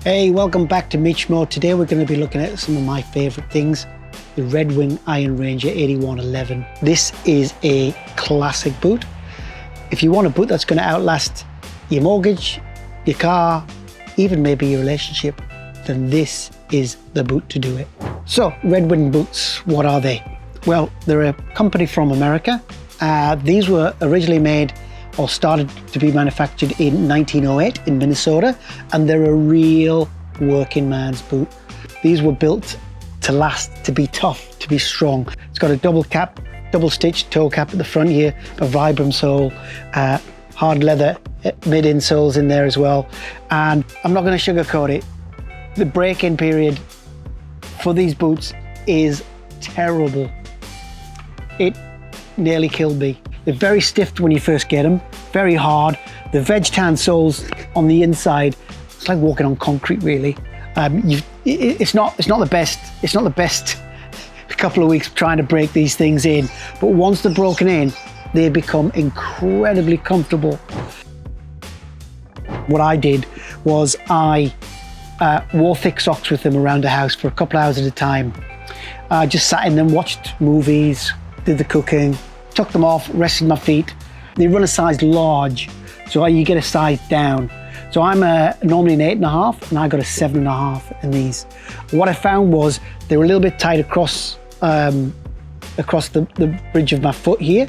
Hey, welcome back to Mitch Mode. Today we're going to be looking at some of my favorite things. The Red Wing Iron Ranger 8111. This is a classic boot. If you want a boot that's going to outlast your mortgage, your car, even maybe your relationship, then this is the boot to do it. So, Red Wing boots, what are they? Well, they're a company from America. These were originally made or started to be manufactured in 1908 in Minnesota, and they're a real working man's boot. These were built to last, to be tough, to be strong. It's got a double cap, double stitched toe cap at the front here, a Vibram sole, hard leather mid insoles in there as well. And I'm not going to sugarcoat it. The break-in period for these boots is terrible. It nearly killed me. They're very stiff when you first get them, very hard. The veg tan soles on the inside, it's like walking on concrete really. It's not the best. It's not the best a couple of weeks trying to break these things in, but once they're broken in, they become incredibly comfortable. What I did was I wore thick socks with them around the house for a couple of hours at a time. I just sat in them, watched movies, did the cooking, took them off, rested my feet. They run a size large, so you get a size down. So I'm normally an 8.5, and I got a 7.5 in these. What I found was they were a little bit tight across the bridge of my foot here.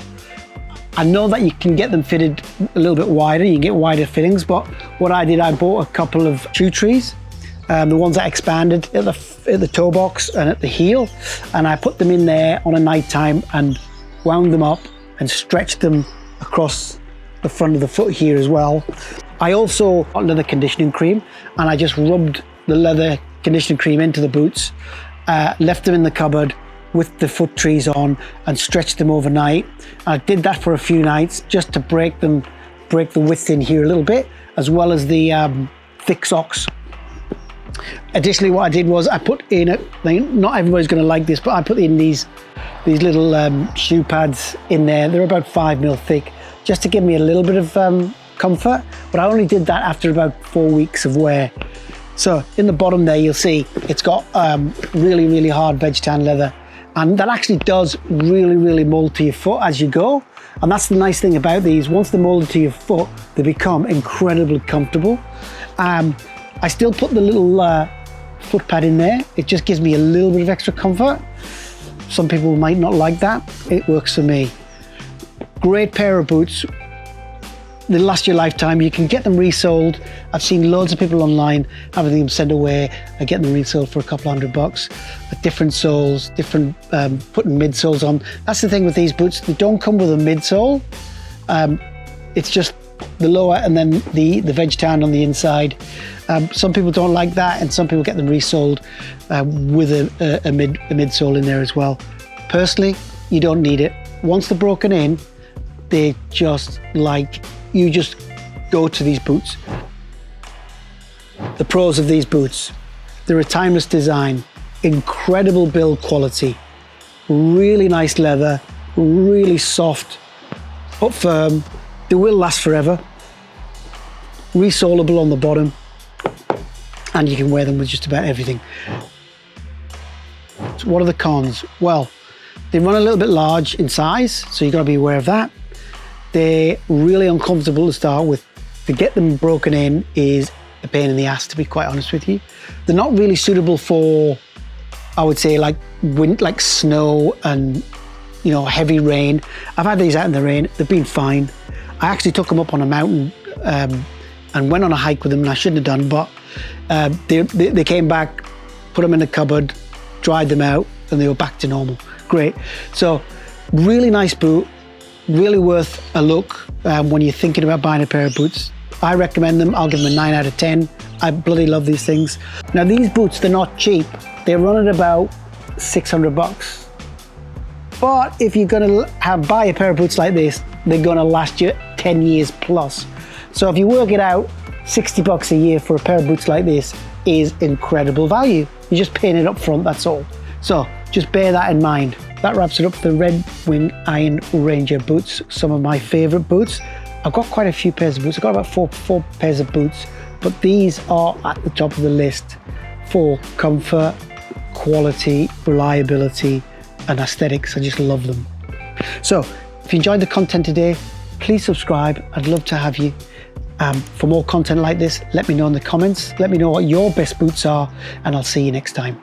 I know that you can get them fitted a little bit wider, you can get wider fittings, but what I did, I bought a couple of shoe trees, the ones that expanded at the toe box and at the heel, and I put them in there on a night time and wound them up and stretched them across the front of the foot here as well. I also got leather conditioning cream, and I just rubbed the leather conditioning cream into the boots, left them in the cupboard with the foot trees on and stretched them overnight. I did that for a few nights just to break the width in here a little bit, as well as the thick socks. Additionally, what I did was I put in not everybody's going to like this, but I put in these little shoe pads in there. They're about 5 mil thick, just to give me a little bit of comfort, but I only did that after about 4 weeks of wear. So in the bottom there, you'll see it's got really, really hard veg tan leather, and that actually does really mold to your foot as you go. And that's the nice thing about these. Once they're molded to your foot, they become incredibly comfortable. I still put the little foot pad in there. It just gives me a little bit of extra comfort. Some people might not like that. It works for me. Great pair of boots. They last your lifetime. You can get them resold. I've seen loads of people online having them sent away and getting them resold for a couple $100 with different soles, different putting midsoles on. That's the thing with these boots. They don't come with a midsole. It's just the lower and then the veg tan on the inside. Some people don't like that, and some people get them resold with a midsole in there as well. Personally, you don't need it. Once they're broken in, they just you just go to these boots. The pros of these boots: they're a timeless design, incredible build quality, really nice leather, really soft but firm. They will last forever. Resolable on the bottom, and you can wear them with just about everything. So what are the cons? Well, they run a little bit large in size, so you've got to be aware of that. They're really uncomfortable to start with. To get them broken in is a pain in the ass, to be quite honest with you. They're not really suitable for, I would say, like snow and heavy rain. I've had these out in the rain. They've been fine. I actually took them up on a mountain and went on a hike with them, and I shouldn't have done, but they came back, put them in the cupboard, dried them out, and they were back to normal. Great. So really nice boot, really worth a look when you're thinking about buying a pair of boots. I recommend them. I'll give them a 9 out of 10. I bloody love these things. Now these boots, they're not cheap. They run at about $600. But if you're gonna buy a pair of boots like this, they're gonna last you 10 years plus. So if you work it out, $60 a year for a pair of boots like this is incredible value. You're just paying it up front, that's all. So just bear that in mind. That wraps it up for the Red Wing Iron Ranger boots, some of my favorite boots. I've got quite a few pairs of boots. I've got about four pairs of boots, but these are at the top of the list for comfort, quality, reliability, and aesthetics. I just love them. So if you enjoyed the content today, please subscribe. I'd love to have you. For more content like this, let me know in the comments. Let me know what your best boots are, and I'll see you next time.